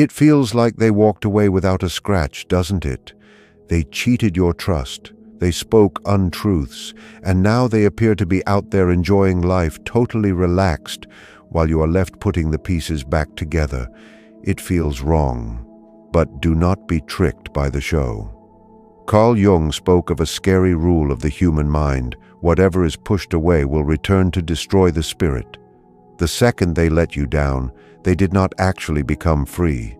It feels like they walked away without a scratch, doesn't it? They cheated your trust. They spoke untruths, and now they appear to be out there enjoying life, totally relaxed, while you are left putting the pieces back together. It feels wrong. But do not be tricked by the show. Carl Jung spoke of a scary rule of the human mind: whatever is pushed away will return to destroy the spirit. The second they let you down, they did not actually become free.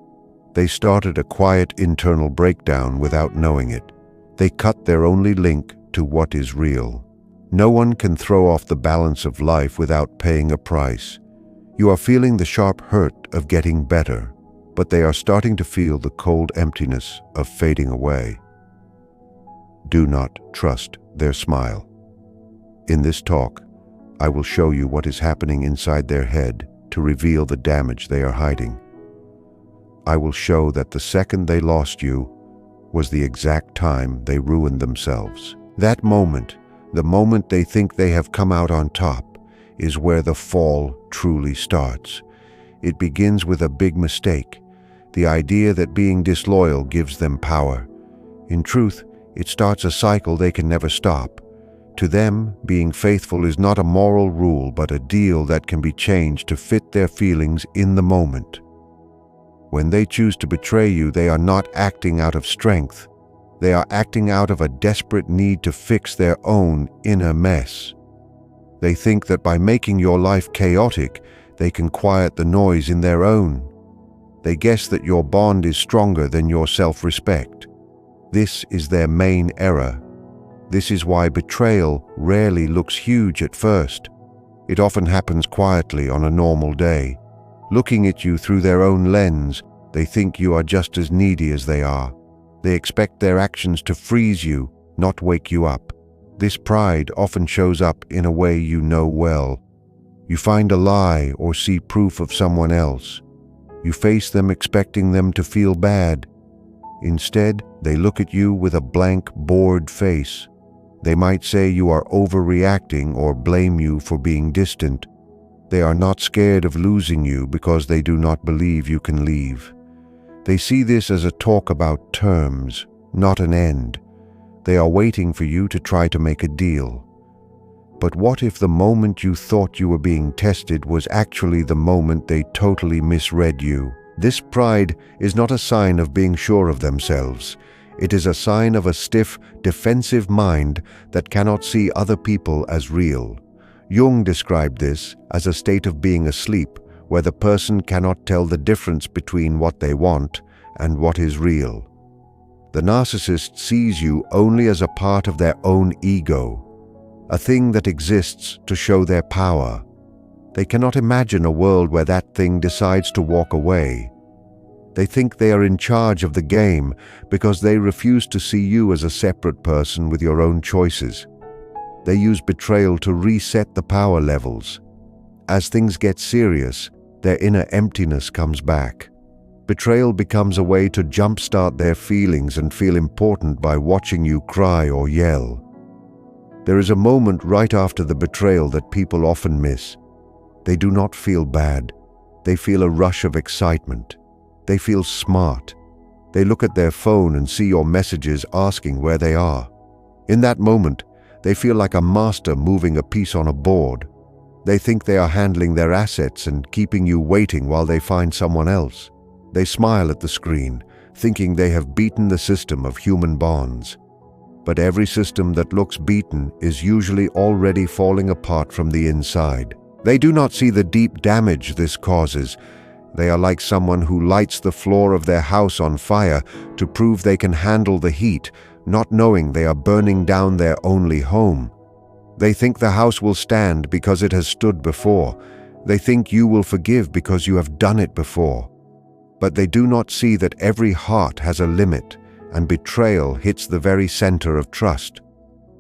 They started a quiet internal breakdown without knowing it. They cut their only link to what is real. No one can throw off the balance of life without paying a price. You are feeling the sharp hurt of getting better, but they are starting to feel the cold emptiness of fading away. Do not trust their smile. In this talk, I will show you what is happening inside their head to reveal the damage they are hiding. I will show that the second they lost you was the exact time they ruined themselves. That moment, the moment they think they have come out on top, is where the fall truly starts. It begins with a big mistake, the idea that being disloyal gives them power. In truth, it starts a cycle they can never stop. To them, being faithful is not a moral rule, but a deal that can be changed to fit their feelings in the moment. When they choose to betray you, they are not acting out of strength. They are acting out of a desperate need to fix their own inner mess. They think that by making your life chaotic, they can quiet the noise in their own. They guess that your bond is stronger than your self-respect. This is their main error. This is why betrayal rarely looks huge at first. It often happens quietly on a normal day. Looking at you through their own lens, they think you are just as needy as they are. They expect their actions to freeze you, not wake you up. This pride often shows up in a way you know well. You find a lie or see proof of someone else. You face them expecting them to feel bad. Instead, they look at you with a blank, bored face. They might say you are overreacting or blame you for being distant. They are not scared of losing you because they do not believe you can leave. They see this as a talk about terms, not an end. They are waiting for you to try to make a deal. But what if the moment you thought you were being tested was actually the moment they totally misread you? This pride is not a sign of being sure of themselves. It is a sign of a stiff, defensive mind that cannot see other people as real. Jung described this as a state of being asleep, where the person cannot tell the difference between what they want and what is real. The narcissist sees you only as a part of their own ego, a thing that exists to show their power. They cannot imagine a world where that thing decides to walk away. They think they are in charge of the game because they refuse to see you as a separate person with your own choices. They use betrayal to reset the power levels. As things get serious, their inner emptiness comes back. Betrayal becomes a way to jumpstart their feelings and feel important by watching you cry or yell. There is a moment right after the betrayal that people often miss. They do not feel bad. They feel a rush of excitement. They feel smart. They look at their phone and see your messages asking where they are. In that moment, they feel like a master moving a piece on a board. They think they are handling their assets and keeping you waiting while they find someone else. They smile at the screen, thinking they have beaten the system of human bonds. But every system that looks beaten is usually already falling apart from the inside. They do not see the deep damage this causes. They are like someone who lights the floor of their house on fire to prove they can handle the heat, not knowing they are burning down their only home. They think the house will stand because it has stood before. They think you will forgive because you have done it before. But they do not see that every heart has a limit, and betrayal hits the very center of trust.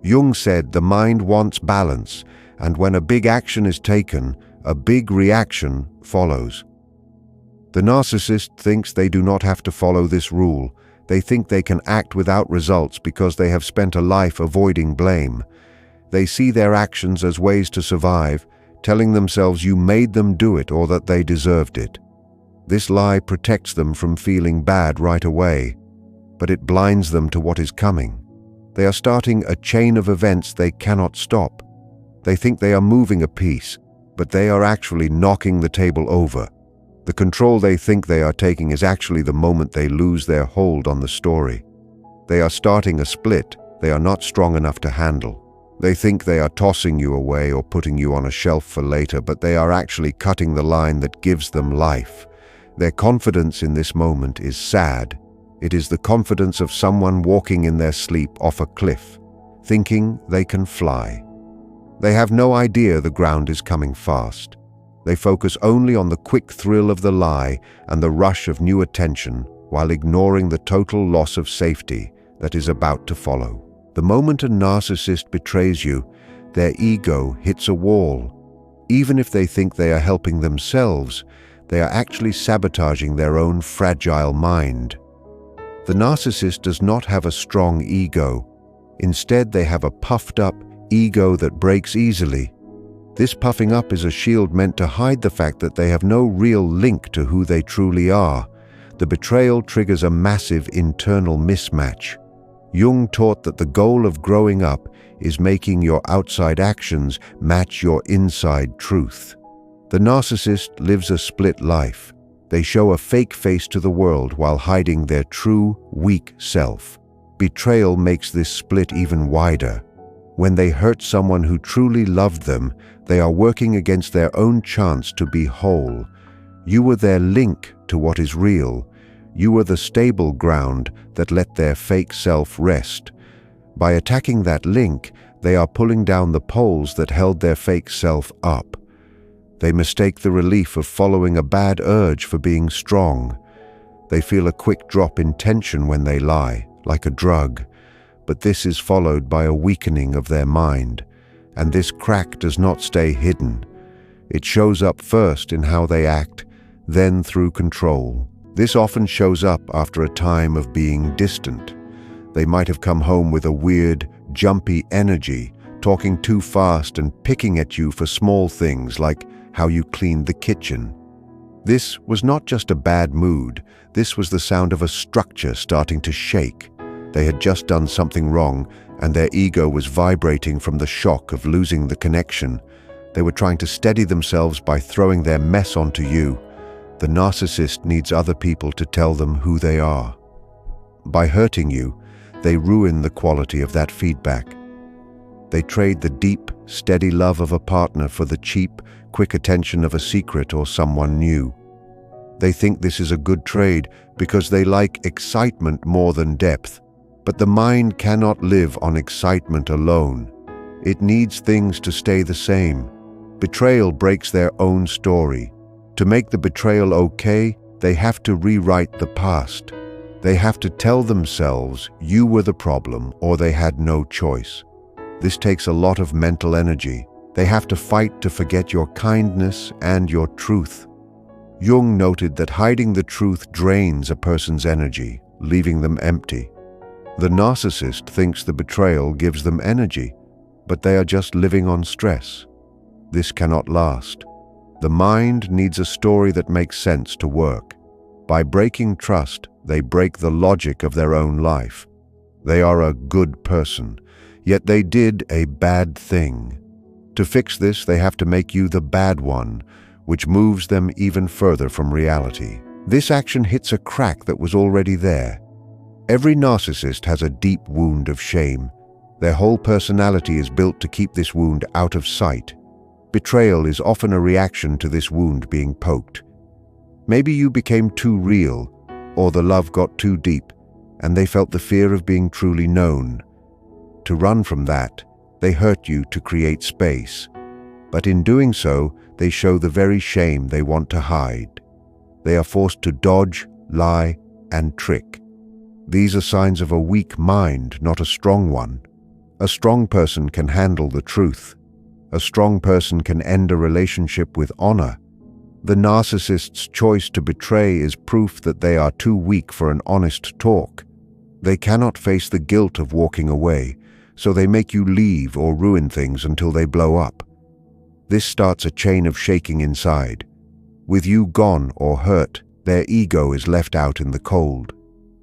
Jung said the mind wants balance, and when a big action is taken, a big reaction follows. The narcissist thinks they do not have to follow this rule. They think they can act without results because they have spent a life avoiding blame. They see their actions as ways to survive, telling themselves you made them do it or that they deserved it. This lie protects them from feeling bad right away, but it blinds them to what is coming. They are starting a chain of events they cannot stop. They think they are moving a piece, but they are actually knocking the table over. The control they think they are taking is actually the moment they lose their hold on the story. They are starting a split they are not strong enough to handle. They think they are tossing you away or putting you on a shelf for later, but they are actually cutting the line that gives them life. Their confidence in this moment is sad. It is the confidence of someone walking in their sleep off a cliff, thinking they can fly. They have no idea the ground is coming fast. They focus only on the quick thrill of the lie and the rush of new attention while ignoring the total loss of safety that is about to follow. The moment a narcissist betrays you, their ego hits a wall. Even if they think they are helping themselves, they are actually sabotaging their own fragile mind. The narcissist does not have a strong ego. Instead, they have a puffed-up ego that breaks easily. This puffing up is a shield meant to hide the fact that they have no real link to who they truly are. The betrayal triggers a massive internal mismatch. Jung taught that the goal of growing up is making your outside actions match your inside truth. The narcissist lives a split life. They show a fake face to the world while hiding their true, weak self. Betrayal makes this split even wider. When they hurt someone who truly loved them, they are working against their own chance to be whole. You were their link to what is real. You were the stable ground that let their fake self rest. By attacking that link, they are pulling down the poles that held their fake self up. They mistake the relief of following a bad urge for being strong. They feel a quick drop in tension when they lie, like a drug. But this is followed by a weakening of their mind. And this crack does not stay hidden. It shows up first in how they act, then through control. This often shows up after a time of being distant. They might have come home with a weird, jumpy energy, talking too fast and picking at you for small things like how you cleaned the kitchen. This was not just a bad mood, this was the sound of a structure starting to shake. They had just done something wrong, and their ego was vibrating from the shock of losing the connection. They were trying to steady themselves by throwing their mess onto you. The narcissist needs other people to tell them who they are. By hurting you, they ruin the quality of that feedback. They trade the deep, steady love of a partner for the cheap, quick attention of a secret or someone new. They think this is a good trade because they like excitement more than depth. But the mind cannot live on excitement alone. It needs things to stay the same. Betrayal breaks their own story. To make the betrayal okay, they have to rewrite the past. They have to tell themselves you were the problem or they had no choice. This takes a lot of mental energy. They have to fight to forget your kindness and your truth. Jung noted that hiding the truth drains a person's energy, leaving them empty. The narcissist thinks the betrayal gives them energy, but they are just living on stress. This cannot last. The mind needs a story that makes sense to work. By breaking trust, they break the logic of their own life. They are a good person, yet they did a bad thing. To fix this, they have to make you the bad one, which moves them even further from reality. This action hits a crack that was already there. Every narcissist has a deep wound of shame. Their whole personality is built to keep this wound out of sight. Betrayal is often a reaction to this wound being poked. Maybe you became too real, or the love got too deep, and they felt the fear of being truly known. To run from that, they hurt you to create space. But in doing so, they show the very shame they want to hide. They are forced to dodge, lie, and trick. These are signs of a weak mind, not a strong one. A strong person can handle the truth. A strong person can end a relationship with honor. The narcissist's choice to betray is proof that they are too weak for an honest talk. They cannot face the guilt of walking away, so they make you leave or ruin things until they blow up. This starts a chain of shaking inside. With you gone or hurt, Their ego is left out in the cold.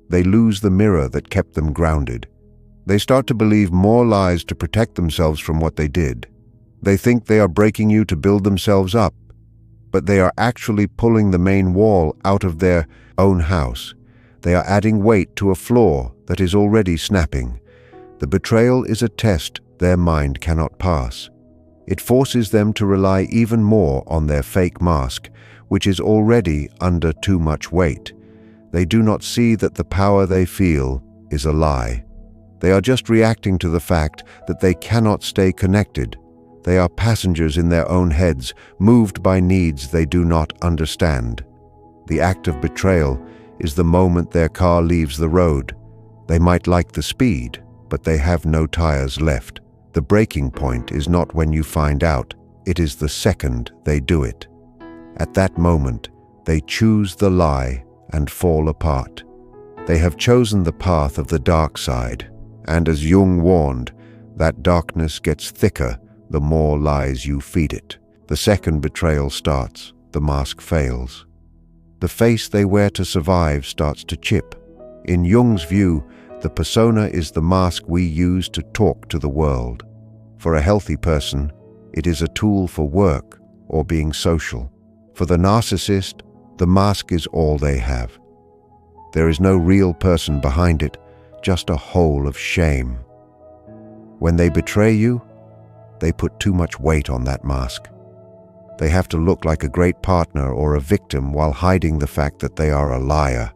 They lose the mirror that kept them grounded. They start to believe more lies to protect themselves from what they did. They think they are breaking you to build themselves up, but they are actually pulling the main wall out of their own house. They are adding weight to a floor that is already snapping. The betrayal is a test their mind cannot pass. It forces them to rely even more on their fake mask, which is already under too much weight. They do not see that the power they feel is a lie. They are just reacting to the fact that they cannot stay connected. They are passengers in their own heads, moved by needs they do not understand. The act of betrayal is the moment their car leaves the road. They might like the speed, but they have no tires left. The breaking point is not when you find out, it is the second they do it. At that moment, they choose the lie and fall apart. They have chosen the path of the dark side, and as Jung warned, that darkness gets thicker the more lies you feed it. The second betrayal starts, the mask fails. The face they wear to survive starts to chip. In Jung's view, the persona is the mask we use to talk to the world. For a healthy person, it is a tool for work or being social. For the narcissist, the mask is all they have. There is no real person behind it, just a hole of shame. When they betray you, they put too much weight on that mask. They have to look like a great partner or a victim while hiding the fact that they are a liar.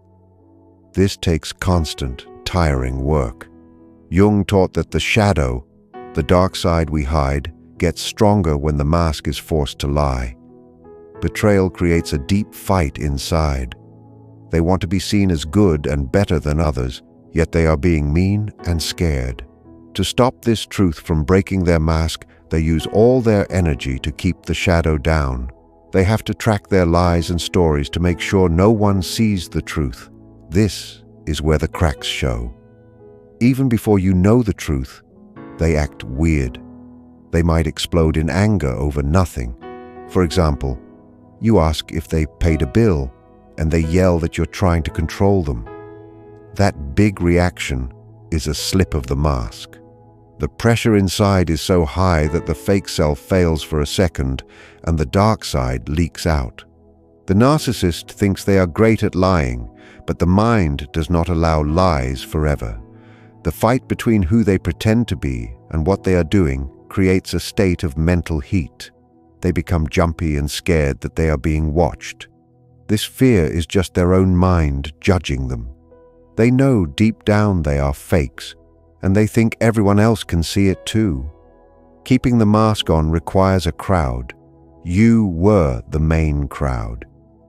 This takes constant, tiring work. Jung taught that the shadow, the dark side we hide, gets stronger when the mask is forced to lie. Betrayal creates a deep fight inside. They want to be seen as good and better than others, yet they are being mean and scared. To stop this truth from breaking their mask, they use all their energy to keep the shadow down. They have to track their lies and stories to make sure no one sees the truth. This is where the cracks show. Even before you know the truth, they act weird. They might explode in anger over nothing. For example, you ask if they paid a bill, and they yell that you're trying to control them. That big reaction is a slip of the mask. The pressure inside is so high that the fake self fails for a second, and the dark side leaks out. The narcissist thinks they are great at lying, but the mind does not allow lies forever. The fight between who they pretend to be and what they are doing creates a state of mental heat. They become jumpy and scared that they are being watched. This fear is just their own mind judging them. They know deep down they are fakes, and they think everyone else can see it too. Keeping the mask on requires a crowd. You were the main crowd.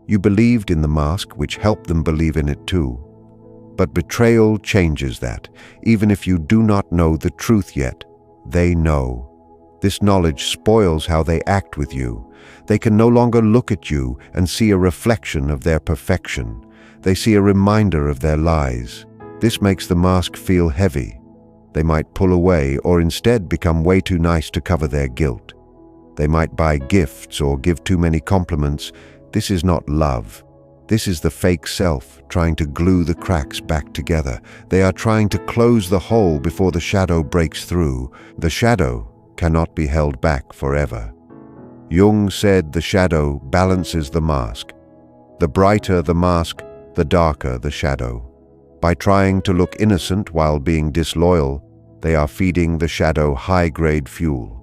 You believed in the mask, which helped them believe in it too. But betrayal changes that. Even if you do not know the truth yet, they know. This knowledge spoils how they act with you. They can no longer look at you and see a reflection of their perfection. They see a reminder of their lies. This makes the mask feel heavy. They might pull away or instead become way too nice to cover their guilt. They might buy gifts or give too many compliments. This is not love. This is the fake self trying to glue the cracks back together. They are trying to close the hole before the shadow breaks through. The shadow cannot be held back forever. Jung said the shadow balances the mask. The brighter the mask, the darker the shadow. By trying to look innocent while being disloyal, they are feeding the shadow high-grade fuel.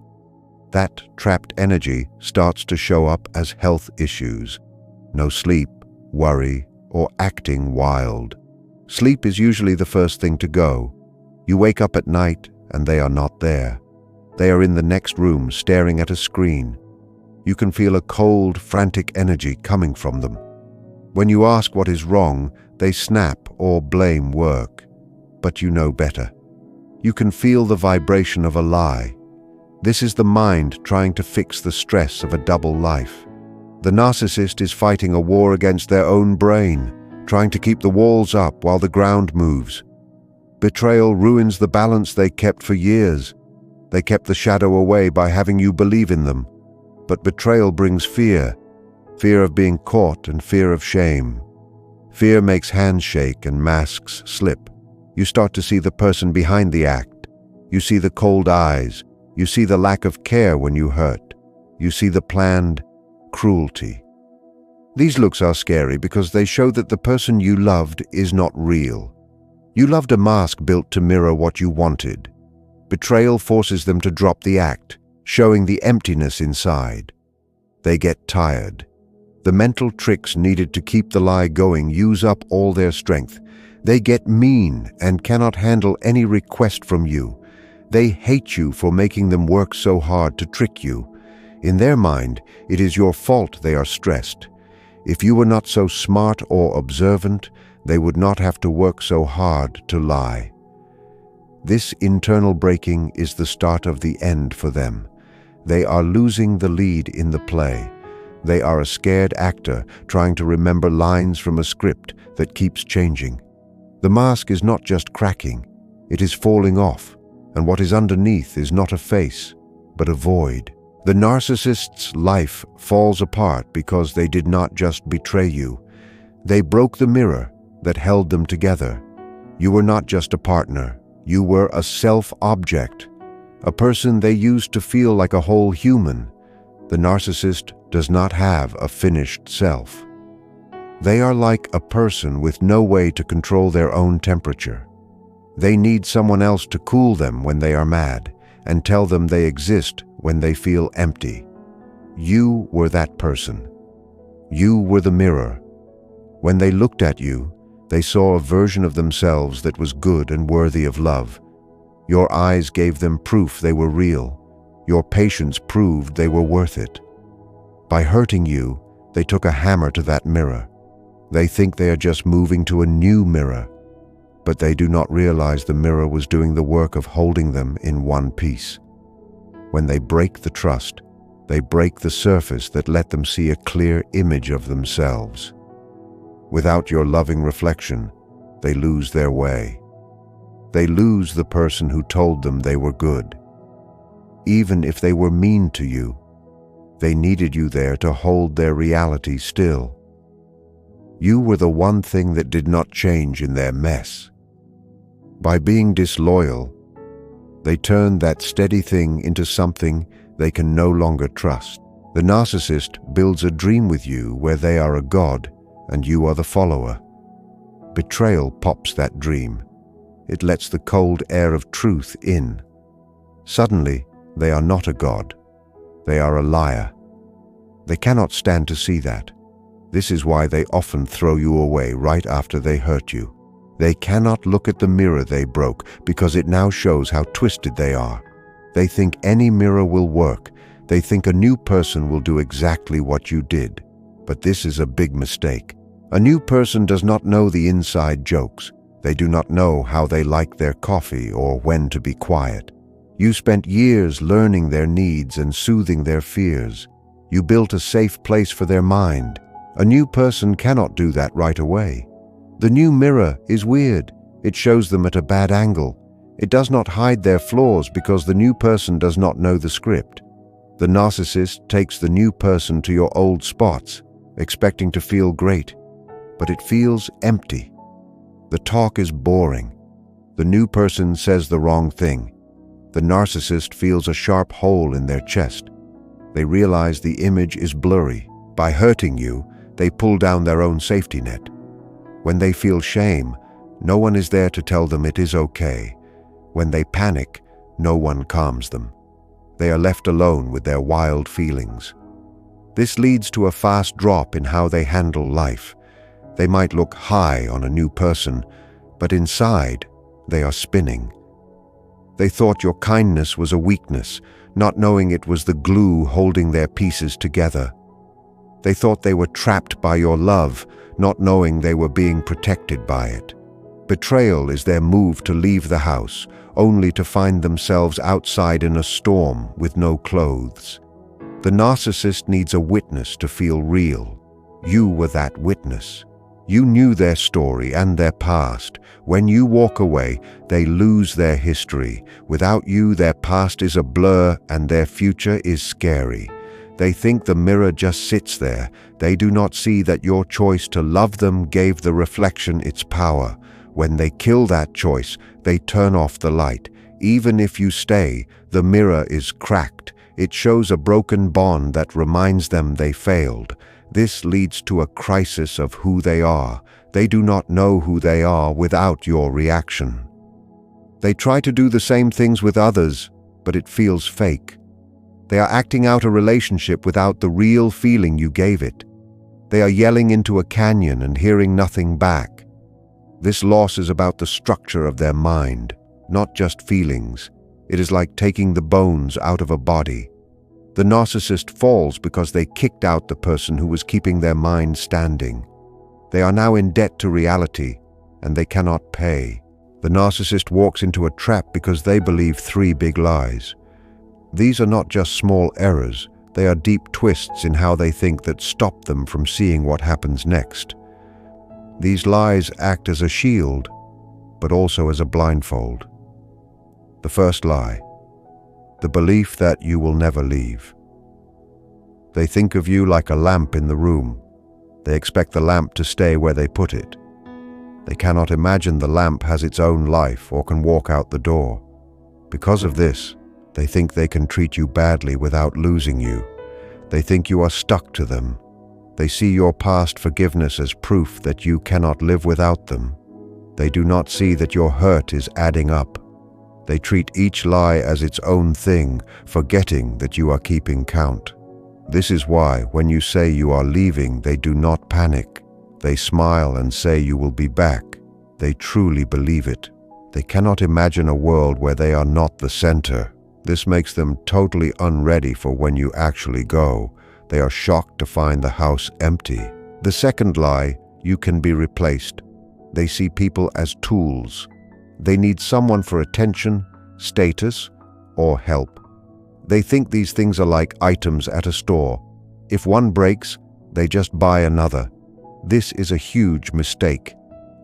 That trapped energy starts to show up as health issues. No sleep, worry, or acting wild. Sleep is usually the first thing to go. You wake up at night and they are not there. They are in the next room staring at a screen. You can feel a cold, frantic energy coming from them. When you ask what is wrong, they snap or blame work. But you know better. You can feel the vibration of a lie. This is the mind trying to fix the stress of a double life. The narcissist is fighting a war against their own brain, trying to keep the walls up while the ground moves. Betrayal ruins the balance they kept for years. They kept the shadow away by having you believe in them. But betrayal brings fear. Fear of being caught and fear of shame. Fear makes hands shake and masks slip. You start to see the person behind the act. You see the cold eyes. You see the lack of care when you hurt. You see the planned cruelty. These looks are scary because they show that the person you loved is not real. You loved a mask built to mirror what you wanted. Betrayal forces them to drop the act, showing the emptiness inside. They get tired. The mental tricks needed to keep the lie going use up all their strength. They get mean and cannot handle any request from you. They hate you for making them work so hard to trick you. In their mind, it is your fault they are stressed. If you were not so smart or observant, they would not have to work so hard to lie. This internal breaking is the start of the end for them. They are losing the lead in the play. They are a scared actor trying to remember lines from a script that keeps changing. The mask is not just cracking, it is falling off, and what is underneath is not a face, but a void. The narcissist's life falls apart because they did not just betray you. They broke the mirror that held them together. You were not just a partner, you were a self-object, a person they used to feel like a whole human. The narcissist does not have a finished self. They are like a person with no way to control their own temperature. They need someone else to cool them when they are mad and tell them they exist when they feel empty. You were that person. You were the mirror. When they looked at you, they saw a version of themselves that was good and worthy of love. Your eyes gave them proof they were real. Your patience proved they were worth it. By hurting you, they took a hammer to that mirror. They think they are just moving to a new mirror, but they do not realize the mirror was doing the work of holding them in one piece. When they break the trust, they break the surface that let them see a clear image of themselves. Without your loving reflection, they lose their way. They lose the person who told them they were good. Even if they were mean to you, they needed you there to hold their reality still. You were the one thing that did not change in their mess. By being disloyal, they turned that steady thing into something they can no longer trust. The narcissist builds a dream with you where they are a god and you are the follower. Betrayal pops that dream. It lets the cold air of truth in. Suddenly, they are not a god. They are a liar. They cannot stand to see that. This is why they often throw you away right after they hurt you. They cannot look at the mirror they broke because it now shows how twisted they are. They think any mirror will work. They think a new person will do exactly what you did. But this is a big mistake. A new person does not know the inside jokes. They do not know how they like their coffee or when to be quiet. You spent years learning their needs and soothing their fears. You built a safe place for their mind. A new person cannot do that right away. The new mirror is weird. It shows them at a bad angle. It does not hide their flaws because the new person does not know the script. The narcissist takes the new person to your old spots, expecting to feel great, but it feels empty. The talk is boring. The new person says the wrong thing. The narcissist feels a sharp hole in their chest. They realize the image is blurry. By hurting you, they pull down their own safety net. When they feel shame, no one is there to tell them it is okay. When they panic, no one calms them. They are left alone with their wild feelings. This leads to a fast drop in how they handle life. They might look high on a new person, but inside, they are spinning. They thought your kindness was a weakness, not knowing it was the glue holding their pieces together. They thought they were trapped by your love, not knowing they were being protected by it. Betrayal is their move to leave the house, only to find themselves outside in a storm with no clothes. The narcissist needs a witness to feel real. You were that witness. You knew their story and their past. When you walk away, they lose their history. Without you, their past is a blur and their future is scary. They think the mirror just sits there. They do not see that your choice to love them gave the reflection its power. When they kill that choice, they turn off the light. Even if you stay, the mirror is cracked. It shows a broken bond that reminds them they failed. This leads to a crisis of who they are. They do not know who they are without your reaction. They try to do the same things with others, but it feels fake. They are acting out a relationship without the real feeling you gave it. They are yelling into a canyon and hearing nothing back. This loss is about the structure of their mind, not just feelings. It is like taking the bones out of a body. The narcissist falls because they kicked out the person who was keeping their mind standing. They are now in debt to reality, and they cannot pay. The narcissist walks into a trap because they believe 3 big lies. These are not just small errors, they are deep twists in how they think that stop them from seeing what happens next. These lies act as a shield, but also as a blindfold. The first lie, the belief that you will never leave. They think of you like a lamp in the room. They expect the lamp to stay where they put it. They cannot imagine the lamp has its own life or can walk out the door. Because of this, they think they can treat you badly without losing you. They think you are stuck to them. They see your past forgiveness as proof that you cannot live without them. They do not see that your hurt is adding up. They treat each lie as its own thing, forgetting that you are keeping count. This is why, when you say you are leaving, they do not panic. They smile and say you will be back. They truly believe it. They cannot imagine a world where they are not the center. This makes them totally unready for when you actually go. They are shocked to find the house empty. The second lie, you can be replaced. They see people as tools. They need someone for attention, status, or help. They think these things are like items at a store. If one breaks, they just buy another. This is a huge mistake.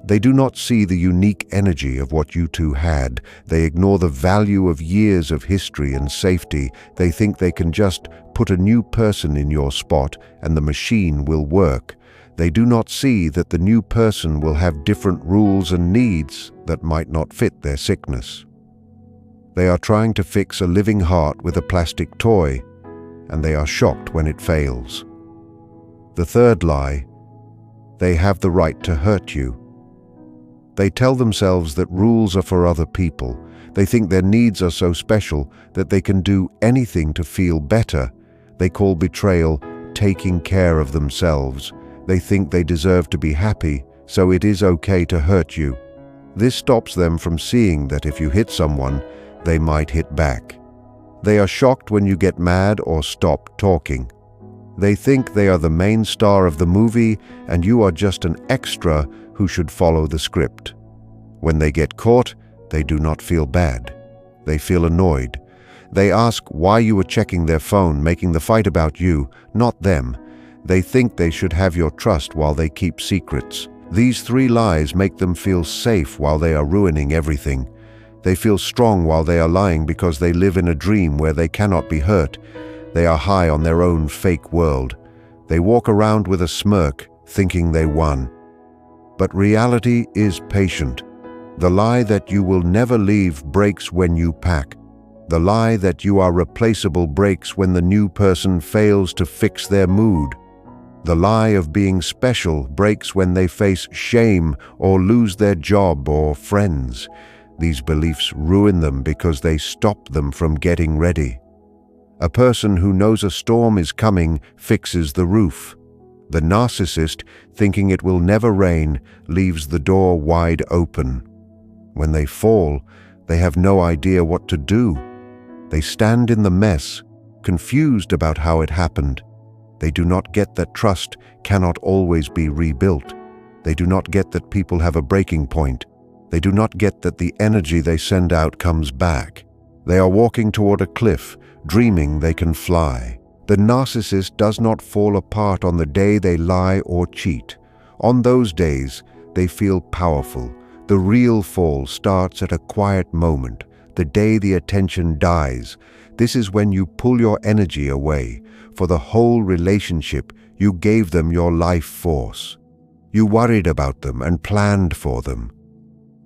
They do not see the unique energy of what you two had. They ignore the value of years of history and safety. They think they can just put a new person in your spot and the machine will work. They do not see that the new person will have different rules and needs that might not fit their sickness. They are trying to fix a living heart with a plastic toy, and they are shocked when it fails. The third lie, they have the right to hurt you. They tell themselves that rules are for other people. They think their needs are so special that they can do anything to feel better. They call betrayal taking care of themselves. They think they deserve to be happy, so it is okay to hurt you. This stops them from seeing that if you hit someone, they might hit back. They are shocked when you get mad or stop talking. They think they are the main star of the movie and you are just an extra who should follow the script. When they get caught, they do not feel bad. They feel annoyed. They ask why you were checking their phone, making the fight about you, not them. They think they should have your trust while they keep secrets. These 3 lies make them feel safe while they are ruining everything. They feel strong while they are lying because they live in a dream where they cannot be hurt. They are high on their own fake world. They walk around with a smirk, thinking they won. But reality is patient. The lie that you will never leave breaks when you pack. The lie that you are replaceable breaks when the new person fails to fix their mood. The lie of being special breaks when they face shame or lose their job or friends. These beliefs ruin them because they stop them from getting ready. A person who knows a storm is coming fixes the roof. The narcissist, thinking it will never rain, leaves the door wide open. When they fall, they have no idea what to do. They stand in the mess, confused about how it happened. They do not get that trust cannot always be rebuilt. They do not get that people have a breaking point. They do not get that the energy they send out comes back. They are walking toward a cliff, dreaming they can fly. The narcissist does not fall apart on the day they lie or cheat. On those days, they feel powerful. The real fall starts at a quiet moment, the day the attention dies. This is when you pull your energy away. For the whole relationship, you gave them your life force. You worried about them and planned for them.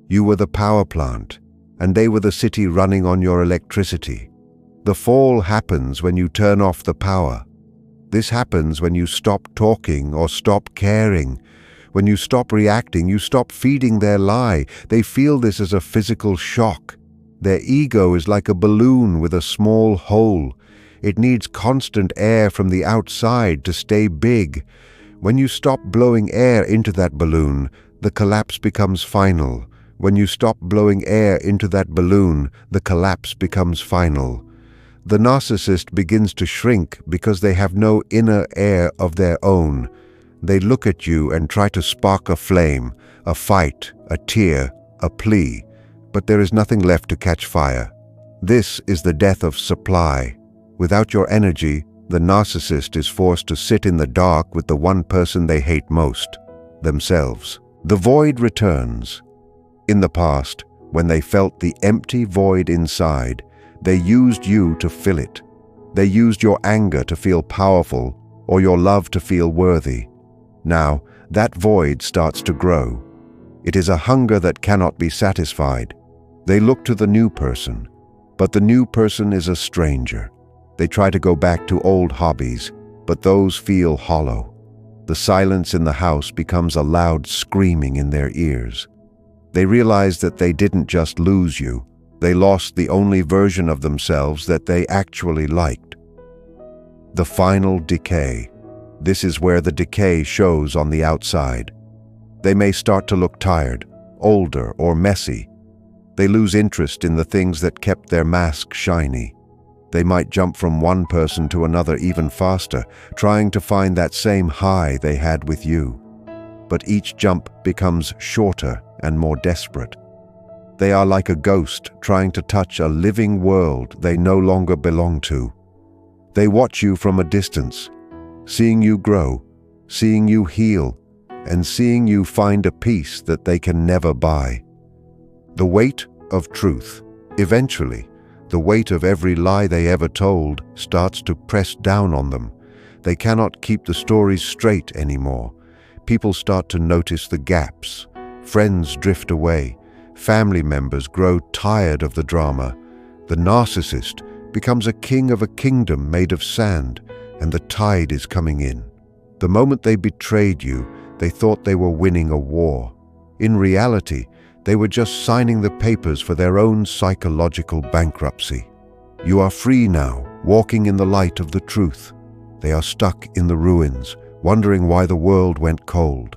You were the power plant, and they were the city running on your electricity. The fall happens when you turn off the power. This happens when you stop talking or stop caring. When you stop reacting, you stop feeding their lie. They feel this as a physical shock. Their ego is like a balloon with a small hole. It needs constant air from the outside to stay big. When you stop blowing air into that balloon, the collapse becomes final. When you stop blowing air into that balloon, the collapse becomes final. The narcissist begins to shrink because they have no inner air of their own. They look at you and try to spark a flame, a fight, a tear, a plea, but there is nothing left to catch fire. This is the death of supply. Without your energy, the narcissist is forced to sit in the dark with the one person they hate most, themselves. The void returns. In the past, when they felt the empty void inside, they used you to fill it. They used your anger to feel powerful or your love to feel worthy. Now, that void starts to grow. It is a hunger that cannot be satisfied. They look to the new person, but the new person is a stranger. They try to go back to old hobbies, but those feel hollow. The silence in the house becomes a loud screaming in their ears. They realize that they didn't just lose you. They lost the only version of themselves that they actually liked. The final decay. This is where the decay shows on the outside. They may start to look tired, older, or messy. They lose interest in the things that kept their mask shiny. They might jump from one person to another even faster, trying to find that same high they had with you. But each jump becomes shorter and more desperate. They are like a ghost trying to touch a living world they no longer belong to. They watch you from a distance, seeing you grow, seeing you heal, and seeing you find a peace that they can never buy. The weight of truth. Eventually, the weight of every lie they ever told starts to press down on them. They cannot keep the stories straight anymore. People start to notice the gaps. Friends drift away. Family members grow tired of the drama. The narcissist becomes a king of a kingdom made of sand, and the tide is coming in. The moment they betrayed you, they thought they were winning a war. In reality, they were just signing the papers for their own psychological bankruptcy. You are free now, walking in the light of the truth. They are stuck in the ruins, wondering why the world went cold.